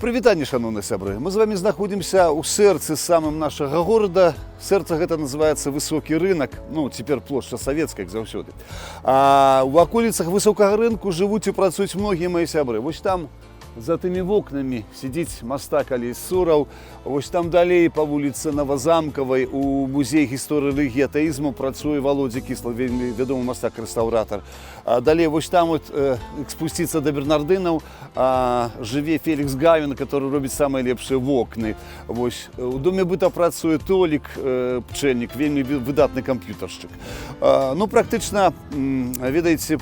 Прывітанне, шановныя сябры. Мы з вами знаходзімся ў сэрцы самым нашага горада. Сэрца гэта называецца высокі рынок, ну, цяпер плошча савецкая, як заўсёды. А ў аколіцах высокага рынку жывуць і працуюць многія мае сябры. Вось там за тымі вокнамі сядзіць мастак Алей Сураў. Вось там далей па вуліцы Новозамкавай у музеі гісторыі рэлігіі атэізму працуе Володя Кіслаў, вельмі вядомы мастак-рэстаўратар. Далей вось там вот спусціцца да Бернардынаў жыве Фелікс Гавін, который робіць самыя лепшыя вокны. Вось у доме быта працуе Толік Пчэльнік, вельмі выдатны камп'ютаршчык. Ну, практычна, ведаеце,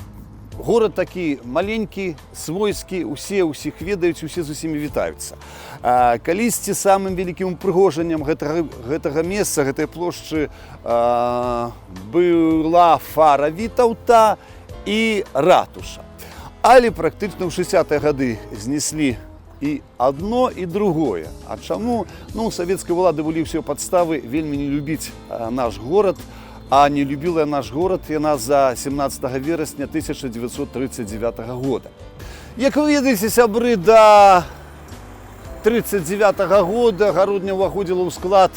горад такі маленькі, свойскі, усе ўсіх ведаюць, усе з усімі вітаюцца. Калісьці самым вялікім упрыгожаннем гэтага месца, гэтай плошчы была фара Вітаўта і ратуша. Але практычна ў 60-е гады знеслі і адно, і другое. А чаму? Ну, савецкай улады былі ўсе падставы вельмі не любіць наш горад, а не любіла наш горад яна за 17 верасня 1939 года. Як вы ведаеце, сябры, да 1939 года гародня ўваходзіла ў склад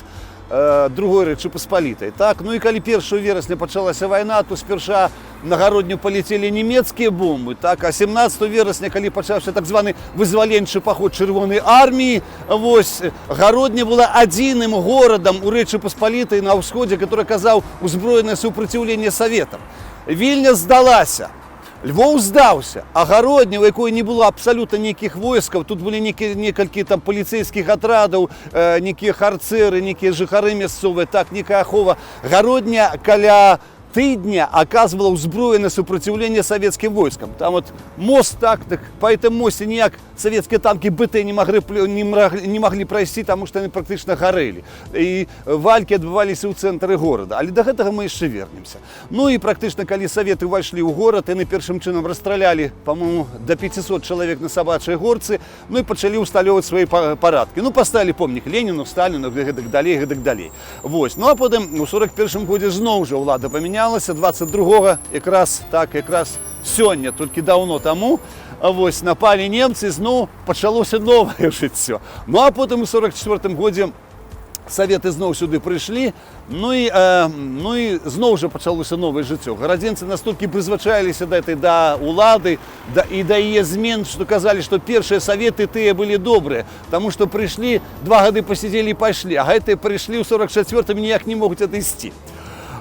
другой Рэчы Паспалітай. Так? Ну і калі 1 верасня пачалася вайна, то спярша на гародню палецелі нямецкія бомбы, так? А 17 верасня, калі пачаўся так званы вызваленчы паход Чырвонай арміі, вось, гародня была адзіным горадам у Рэчы Паспалітай на ўсходзе, который аказаў узброенае супраціўленне саветам. Вільня здалася, Львоў здаўся, а гародня, у якой не было абсалютна нейкіх войскаў, тут былі некалькі там паліцэйскіх атрадаў, нейкія харцэры, нейкія жыхары мясцовыя, так, нейкая ахова. Гародня каля тыдня аказвала ўзброенае супраціўленне савецкім войскам. Там вот мост, так, па гэтым мосце ніяк савецкія танкі БТ не маглі прайсці, таму што яны практычна гарэлі. І валькі адбываліся ў цэнтры горада. Але да гэтага мы яшчэ вернемся. Ну і практычна, калі саветы ўвайшлі ў горад, яны першым чынам расстралялі, па-моему, да 500 чалавек на Сабачай горцы, ну і пачалі ўсталёўваць свае парадкі. Ну, паставілі помнік Леніну, Сталіну, гэтак далей. Вось. Ну, а потым у 41-м годзе зноў жа ўлада памянялася, 22-го, якраз сёння, толькі даўно таму, вось, напалі немцы, зноў пачалося новае жыццё. Ну, а потым у 44-м годзе саветы зноў сюды прыйшлі, ну і зноў жа пачалося новае жыццё. Гарадзенцы настолькі прызвычаіліся да ўлады і да яе змен, што казалі, што першыя саветы тыя былі добрыя, таму што прыйшлі, 2 гады пасядзелі і пайшлі, а гэтыя прыйшлі ў 44-м ніяк не могуць адысці.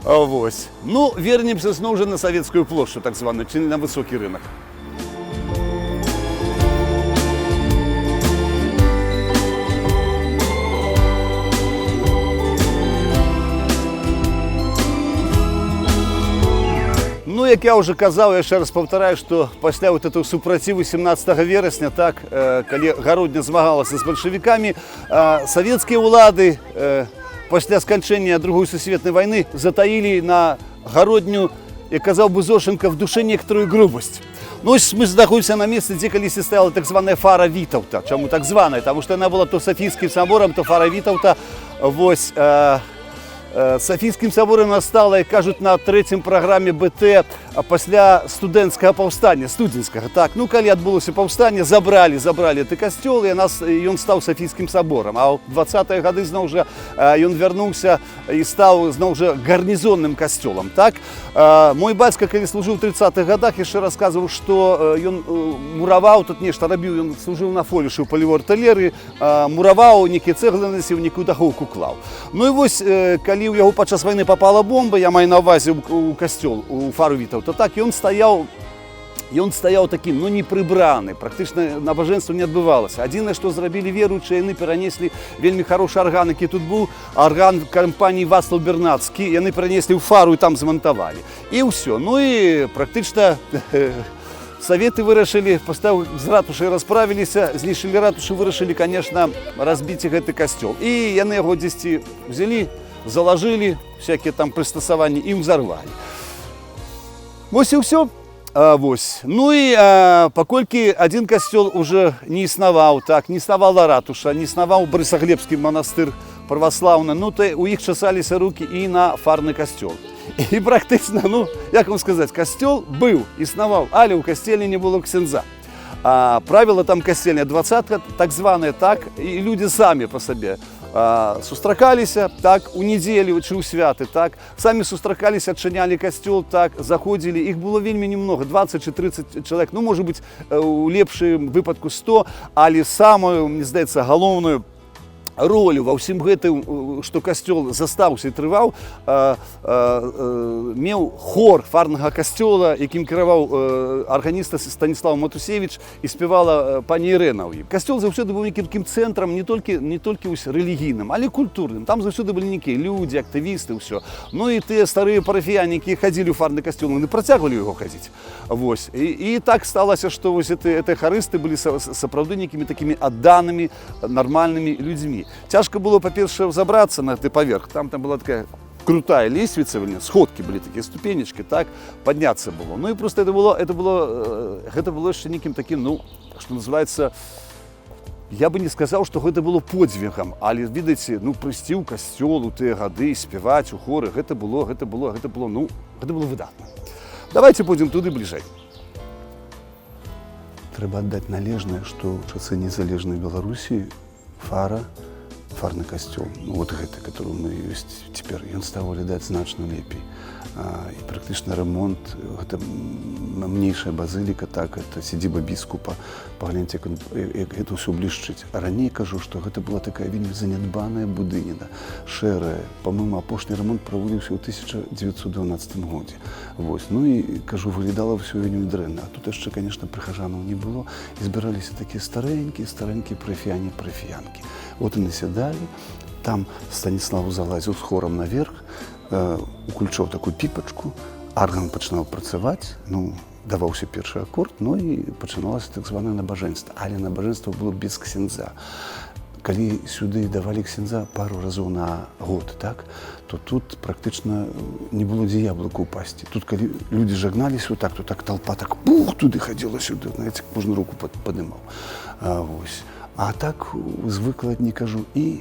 Вось. Ну, вернемся зноў жа на савецкую плошчу, так званую, ці на высокі рынок. Ну, як я ўжо казаў, я яшчэ раз паўтараю, што пасля вот этого супраціву 17 верасня, так, калі гародня змагалася з бальшавікамі, савецкія ўлады пасля сканчэння Другой сусветнай вайны затаілі на гародню, як казаў бы Зошенька, в душе некаторую грубасць. Ну, ось мы знаходзімся на месцы, дзе калісьці стаяла так званая фара Вітаўта. Чаму так званая? Таму што яна была то Сафійскім саборам, то фара Вітаўта. Вось, Сафійскім саборам стала, як кажуць, на 3-м праграме БТ пасля студэнцкага паўстання, студзеньскага. Так, ну, калі адбылося паўстанне, забралі гэты касцёл, і ён стаў Сафійскім саборам. А ў 20-е гады зноў жа ён вярнуўся і стаў зноў жа гарнізонным касцёлам. Так? Мой бацька, калі служыў у 30-х гадах, яшчэ расказваў, што ён мураваў, тут нешта рабіў, ён служыў на фолішы ў палевой артылерыі, мураваў, нейкія цэглы насіў, нейкую дахоўку клаў. Ну і вось, калі ў яго падчас вайны папала бомба, я маю на ўвазе ў касцёл, у фару Вітаўта, так, ён стаяў такім, ну, непрыбраны, практычна набажэнства не адбывалася. Адзінае, што зрабілі веруючыя, яны перанеслі вельмі харошы арган, які тут быў, арган кампаніі Вацлаў Бернацкі, яны перанеслі ў фару і там змантавалі. І ўсё. Ну і практычна саветы вырашылі, пасля з ратушай расправіліся, знішчылі ратушу, вырашылі, конечно, разбіць гэты касцёл. І яны яго дзесьці взялі, залажылі, всякія там прыстасаванні і ўзарвалі. Вось і ўсё. Вось. Ну і паколькі адзін касцёл уже не існаваў, так, не існавала ратуша, не існаваў Барысаглебскі манастыр праваслаўны, ну то у іх часаліся рукі і на фарны касцёл. І практычна, ну, як вам сказаць, касцёл быў, існаваў, але ў касцеле не было ксяндза. А правила там касцельня двадцатка, так званая, так, і люди самі по сабе. Сустракаліся, так, у нядзелю ці ў святы, так, самі сустракаліся, адчынялі касцёл, так, заходзілі, іх было вельмі немного, 20 чи 30 чалавек, ну, можа быць, у лепшым выпадку 100, але самую, мне здаецца, галоўную ролю ва ўсім гэтым, што касцёл застаўся і трываў, меў хор фарнага касцёла, якім кіраваў арганіста Станіслав Матусевіч і спявала пані Ірэна ў ім. Касцёл заўсёды быў некім цэнтрам не толькі рэлігійным, але культурным. Там заўсёды былі нейкія людзі, актывісты, ўсё. Ну і тыя старыя парафіяне, якія хадзілі ў фарны касцёл, яны працягвалі яго хадзіць. Вось. І так сталася, што вось гэтыя харысты былі сапраўды некімі такімі адданымі, нармальнымі людзьмі. Цяжка было, па-першае, забрацца на гэты паверх. Там была такая крутая лесвіца, сходкі былі такія ступенечкі, так, падняцца было. Ну і проста гэта было яшчэ некім такім, ну, што называецца, я бы не сказаў, што гэта было подзвігам, але, відаеце, ну, прыйсці ў касцёл у тыя гады, спяваць у хоры, гэта было выдатна. Давайте пойдзем туды бліжэй. Трэба аддаць належнае, што ў часы незалежнай Беларусі фарны касцёл, ну, вот гэты, который у нас ёсць цяпер, ён стаў выглядаць значна лепей. І практычна рамонт, гэта мniejшая базыліка, так, это сядзіба біскупа, пагляньце, як гэта ўсё блішчыць. А раней кажу, што гэта была такая вельмі занядбаная будыніна, шэрая. Па-моему, апошні рамонт праводзіўся ў 1912 годзе. Вось. Ну і, кажу, выглядала ўсё вельмі дрэнна. А тут яшчэ, конечно, прыхажанаў не было, і збіраліся такія старэнькія парафіянкі. Вот яны сядалі, там Станіслав залазіў з хорам наверх, уключаў такую піпачку, арган пачынаў працаваць, ну, даваўся першы акорд, ну і пачыналася так званае набажэнства. Але набажэнства было без ксяндза. Калі сюды давалі ксяндза пару разоў на год, так, то тут практычна не было дзе яблыку ўпасці. Тут, калі людзі жагналіся вот так, то так толпа так пух, туды хадзіла сюды, знаеце, кожны руку падымаў. Вось. А так звыкла, не кажу, і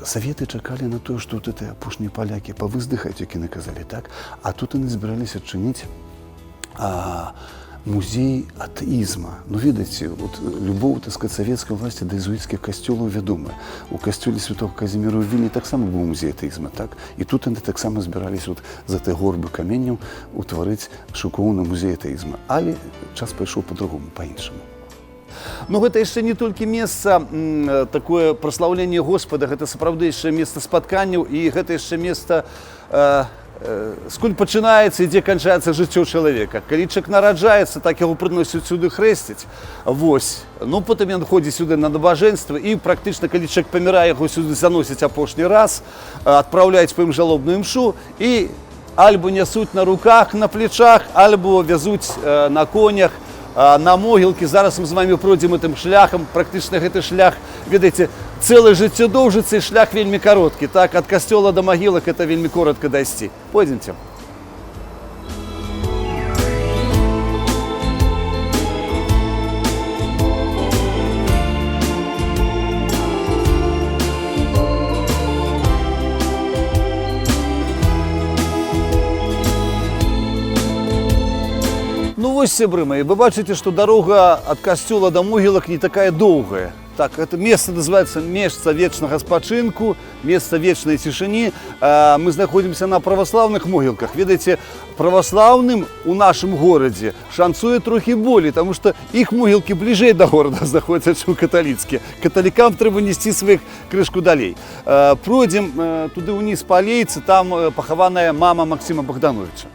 Саветы чакалі на тое, што вот апошнія палякі павыздыхаюць, як яны казалі, так? А тут яны збіраліся адчыніць музей атэізма. Ну, ведаеце, вот любоў, так сказать, савецкай власці да езуіцкіх касцёлаў вядомая. У касцёле святого Казіміра ў Вільні таксама быў музей атэізма, так? І тут яны таксама збіраліся вот за тыя горбы каменняў утварыць шыкоўны музей атэізма. Але час пайшоў па-другому, па-іншаму. Ну, гэта яшчэ не толькі месца, такое праслаўленне Господа, гэта сапраўды яшчэ месца спатканняў, і гэта яшчэ месца, скуль пачынаецца і дзе канчаецца жыццё чалавека. Калі чалавек нараджаецца, так яго прыносяць сюды хрэсціць. Вось. Ну, потым ён ходзіць сюды на набажэнства, і практычна, калі чалавек памірае, яго сюды заносяць апошні раз, адпраўляюць па ім жалобную імшу, і альбо нясуць на руках, на плечах, альбо вязуць на конях, на могілкі. Зараз мы з вами пройдзем гэтым шляхам. Практычна гэты шлях, ведаеце, цэлае жыццё доўжыцца, і шлях вельмі кароткі. Так, ад касцёла да магілак это вельмі коротка дайсці. Пойдземце. Ну вось, сябры мои, вы бачыце, што дарога ад касцёла да могілак не такая доўгая. Так, это месца называется месца вечнага спачынку, месца вечнай цішыні. Мы знаходзімся на праваслаўных могілках. Ведаеце, праваслаўным у нашым горадзе шанцуе трохі болей, таму што іх могілкі бліжэй да горада знаходзяцца, чым каталіцкія. Каталікам трэба несці сваіх крышку далей. Пройдзем туды ўніз па алейцы, там пахаваная мама Максіма Богдановича.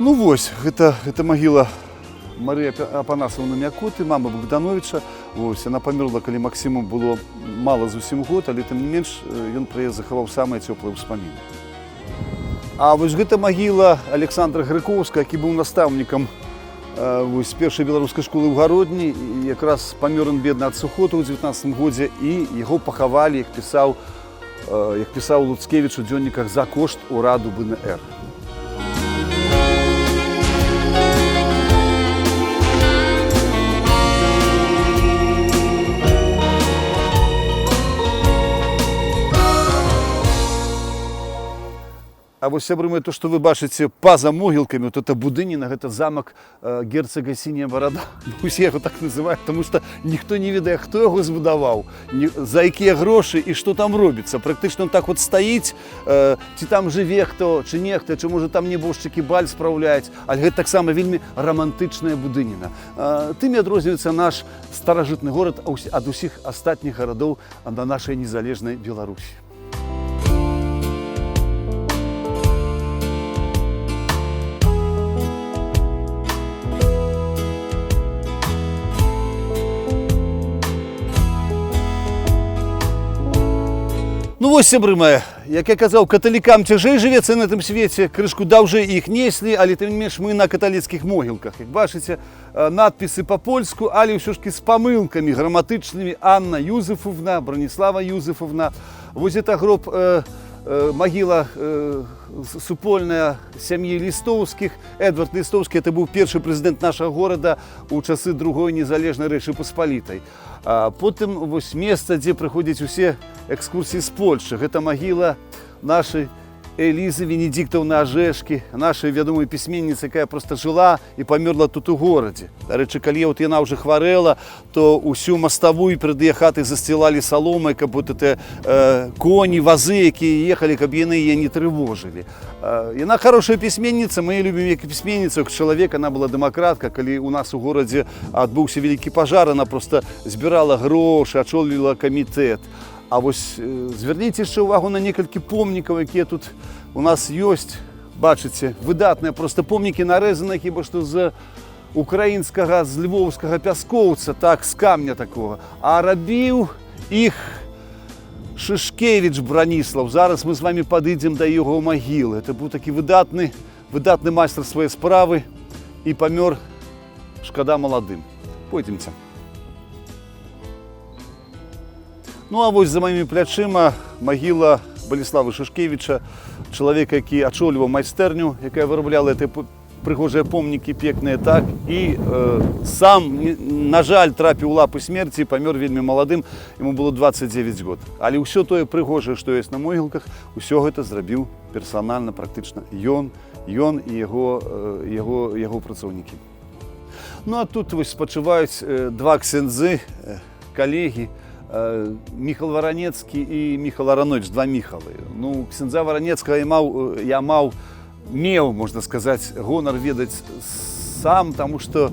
Ну вось, гэта магіла Марыі Апанасаўны Мякоты, мама Богдановича. Вось, яна памерла, калі Максіму было мала зусім год, але тым не менш ён пра яе захаваў самыя цёплыя ўспаміны. А вось гэта магіла Александра Грыкоўскага, які быў настаўнікам першай беларускай школы ў Гародні. Якраз памёр ён бедна ад сухоты ў 19 годзе, і яго пахавалі, як пісаў Луцкевіч у дзённіках, за кошт ураду БНР. А вот, сябры мои, то, что вы бачите па-за могилками, вот это будыніна, это замок герцога Синяя Борода. Усе его так называют, потому что никто не ведае, кто его збудаваў, за якія грошы и что там робится. Практически он так вот стоит, ці там живе хто, чи нехто, чи може там небожчыкі баль спраўляюць, але гэта таксама вельмі романтычная будыніна. Тым і адрозніваецца наш старажытны горад ад усіх астатніх гарадоў на нашай незалежнай Беларусі. Ну вось, сябры мае, як я казаў, каталікам цяжэй жывецца на гэтым свеце, крышку даўжэй іх неслі, але тым не менш мы на каталіцкіх могілках. Як бачыце, надпісы па-польску, але ўсё ж з памылкамі граматычнымі. Анна Юзефовна, Браніслава Юзефовна. Вось гэта гроб, магіла супольная сям'і Лістовскіх. Эдвард Лістовскі, это быў першы прэзідэнт нашага горада ў часы другой незалежнай Рэчы Паспалітай. Потым вось месца, дзе прыходзяць усе экскурсіі з Польшчы. Гэта магіла нашай Элізы Венедиктаўны Ажэшкі, нашай вядомай пісьменніцы, якая проста жыла і памерла тут у горадзе. Дарэчы, калі вот яна ўжо хварэла, то ўсю маставую перад яе хатай засцілалі саломай, каб вот это коні, вазы, якія ехалі, каб яны яе не трывожылі. Яна хорошая пісьменніца, мы любім як пісьменніцу, як чалавек, она была дэмакратка. Калі у нас у горадзе адбыўся вялікі пажар, она проста збірала грошы, ачоліла камітэт. А вось звярніце яшчэ ўвагу на некалькі помнікаў, якія тут у нас ёсць. Бачыце, выдатныя проста помнікі нарэзаны хіба што з украінскага, з львоўскага пяскоўца, так, з камня такога. А рабіў іх Шышкевіч Браніслаў. Зараз мы з вамі падыдзем да яго магілы. Это быў такі выдатны майстар свае справы і памёр, шкада, маладым. Пойдземце. Ну а вось за маімі плячыма магіла Баліслава Шышкевіча, чалавека, які ачоліваў майстэрню, якая вырабляла гэтыя прыгожыя помнікі пекныя, так, і сам, на жаль, трапіў у лапы смерці і памёр вельмі маладым, яму было 29 год. Але ўсё тое прыгожае, што ёсць на могілках, усё гэта зрабіў персанальна практычна ён і яго працаўнікі. Ну а тут вось спачываюць два ксяндзы, калегі, Міхал Варанецкі і Міхал Аранович, два Міхалы. Ну, ксяндза Варанецкага я меў, можна сказаць, гонар ведаць сам, таму што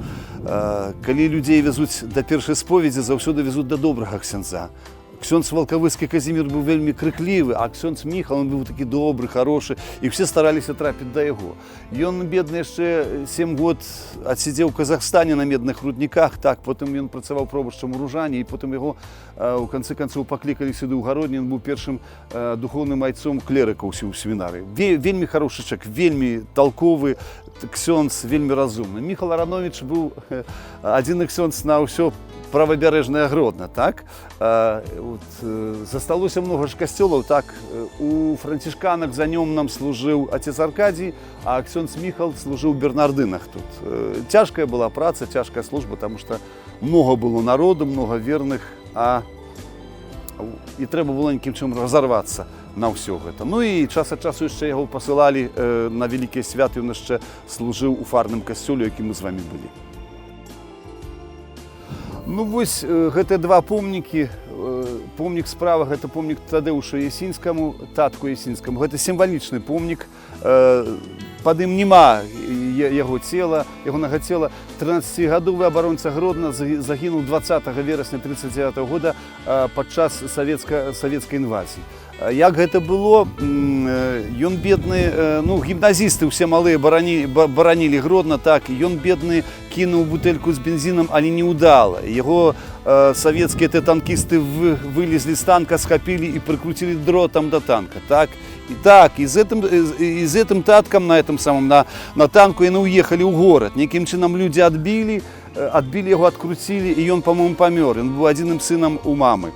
калі людзей везуць да першай споведзі, заўсёды везуць да добрага ксяндза. Ксёндз Валкавыскі Казімір быў вельмі крыклівы, а ксёндз Міхал, он быў такі добры, хорошы, і ўсе стараліся трапіць да яго. Ён, бедны, яшчэ 7 год адсидзеў у Казахстане на медных рудніках, так, потым ён працаваў пробашчам у Ружане, і потым яго у канцы канцоў паклікалі сюды ў Гародні, ён быў першым духоўным айцом клерыка ў семінарыі. Вельмі хорошы чалавек, вельмі талковы ксёндз, вельмі разумны. Міхал Аранович быў адзіны ксёндз на ўсё правабярэжнае Гродна, так? Засталося много ж касцёлаў, так, у францішканах за нём нам служыў отец Аркадій, а ксёндз Міхал служыў у Бернардынах тут. Цяжкая была праца, цяжкая служба, таму што много было народу, много верных, і трэба было нейкім чым разарвацца на ўсё гэта. Ну і час ад часу яшчэ яго пасылалі на вялікія святы, ён яшчэ служыў у фарным касцёле, які мы з вамі былі. Ну вось гэтыя два помнікі. Помнік справа, гэта помнік Тадеушу Ясінскаму, татку Ясінскаму. Гэта сімвалічны помнік. Пад ім няма яго цела, ягонага цела. 13-гадовы абаронца Гродна загінуў 20 верасня 1939 года падчас савецкай інвазіі. Як гэта было, ён бедны, ну, гімназісты ўсе малыя баранілі Гродна, так, ён бедны кінуў бутэльку з бензінам, але не ўдала. Яго савецкія танкісты вылезлі з танка, схапілі і прыкруцілі дротам да танка, так. І так, і з гэтым таткам на танку яны ўехалі ў горад. Нейкім чынам людзі адбілі яго, адкруцілі, і ён, па-моему, памёр. Ён быў адзіным сынам у мамы.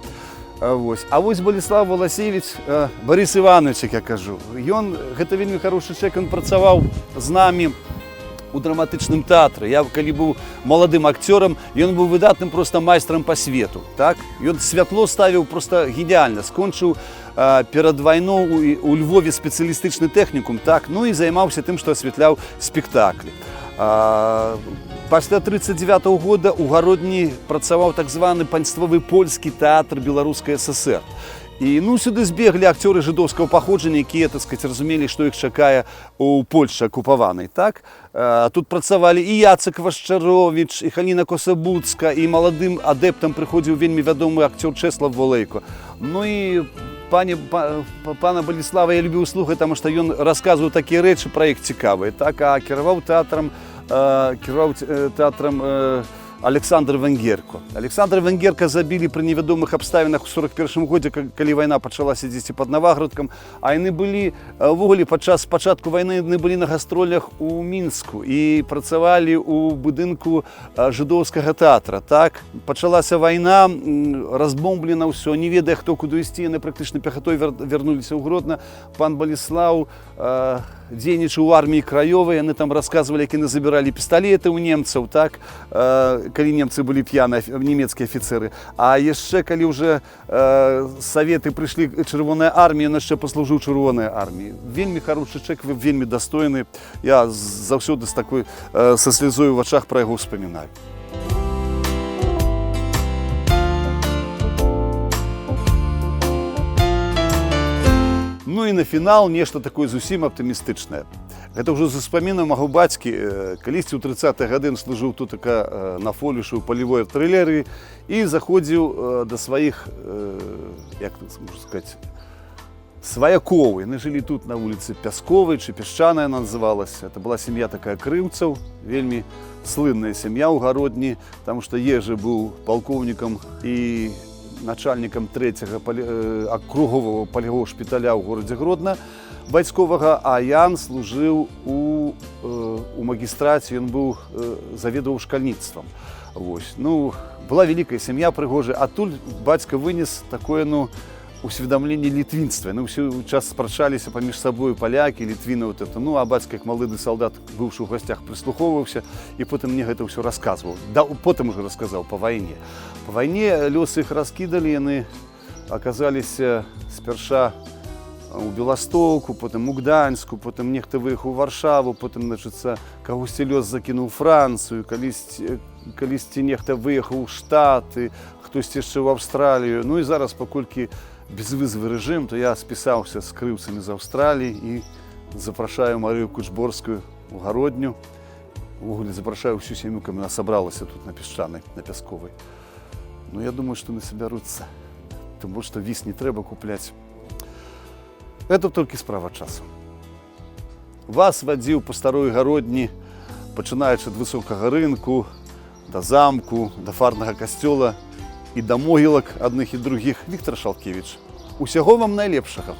А вось Баліслав Валасевіч, Барыс Іванович, як я кажу, ён, гэта вельмі хорошы чалавек, ён працаваў з намі у драматычным тэатры. Я калі быў маладым акцёрам, ён быў выдатным просто майстрам па свету. Так? Ён святло ставіў просто геніальна. Скончыў перад вайной у Львове спецыялістычны тэхнікум, так? Ну і займаўся тым, што асвятляў спектаклі. Пасля 1939 года у Гародні працаваў так званы панствовы польскі тэатр Беларускай ССР. І сюди збегли акцёры жидовського походження, які, так сказати, розуміли, що їх чекає у Польщі окупованій. Так? Тут працювали і Яцек Вашчарович, і Халіна Косабуцька, і молодим адептам приходив вельми відомий актер Чеслав Волейко. Ну і пана Боліслава я любив слухати, тому що він розказував такі речі про їх цікаві. Так? А керував театром Александр Венгерко. Александра Венгерка забили при невядомых обставинах у 1941 году, коли война почалася здесь под Новоградком. А яны были, ввогуле, падчас пачатку войны яны были на гастролях у Мінску и працавали у будынку жидовского театра. Так? Почалася война, разбомблено все, не ведая, хто куди ісці, яны практично пехотой вернулись у Гродно. Пан Боліслав дзейнічаў у армии краёвай, яны там рассказывали, як яны забирали пистолеты у немцев, так? Калі немцы былі п'яныя, нямецкія афіцеры. А яшчэ, калі ўжо саветы прыйшлі, чырвоная армія, ён яшчэ паслужыў чырвонай арміі. Вельмі хорошы чэк, вельмі дастойны. Я заўсёды са слязой у вачах пра яго ўспамінаю. Ну і на фінал нешта такое зусім аптымістычнае. Гэта ўжо з успамінаў маго бацькі. Калісьці ў 30-е гады ён служыў тут на фолішу ў палевой артылерыі і заходзіў да сваіх, як так можна сказаць, сваякоў. Яны жылі тут на вуліцы Пясковай, чи Пясчаная она называлася. Это была сям'я такая крыўцаў, вельмі слынная сям'я ў Гародні, таму што Ежы быў палкоўнікам і начальником 3-го округового полевого шпиталя в городе Гродно войскового, а Ян служил у магистрате, он был заведовал школьництвом. Ну, была великая семья пригожая, а тут батька вынес такое, усведомление літвінства. Ну, всю час спрачаліся паміж собою поляки, літвіны, вот это. Ну, а батька, як малыды солдат, бывший в гостях, прислуховывался, и потом мне это все рассказывал. Да, потом уже рассказал по войне. По войне лёсы их раскидали, они оказались сперша у Белостоку, потом у Гданьску, потом нехто выехал в Варшаву, потом, значит, когосьці лёс закинул Францию, калісьці нехто выехал у Штаты, хтось яшчэ в Австралию. Ну и зараз, поколькі безвызовый режим, то я списался с крыўцамі из Австралии и запрашаю Марию Кучборскую в Гародню. Ввогуле запрашаю всю семью, кому она собралась тут на Песчаной, на Пясковой. Но я думаю, что не соберутся. Тем более, что віз не треба куплять. Это только справа часу. Вас вадзіў по старой Гародні, пачынаючы ад высокага рынку, до замку, до фарнага касцёла і да могілак адных і другіх. Віктор Шалкевич. Усяго вам найлепшага.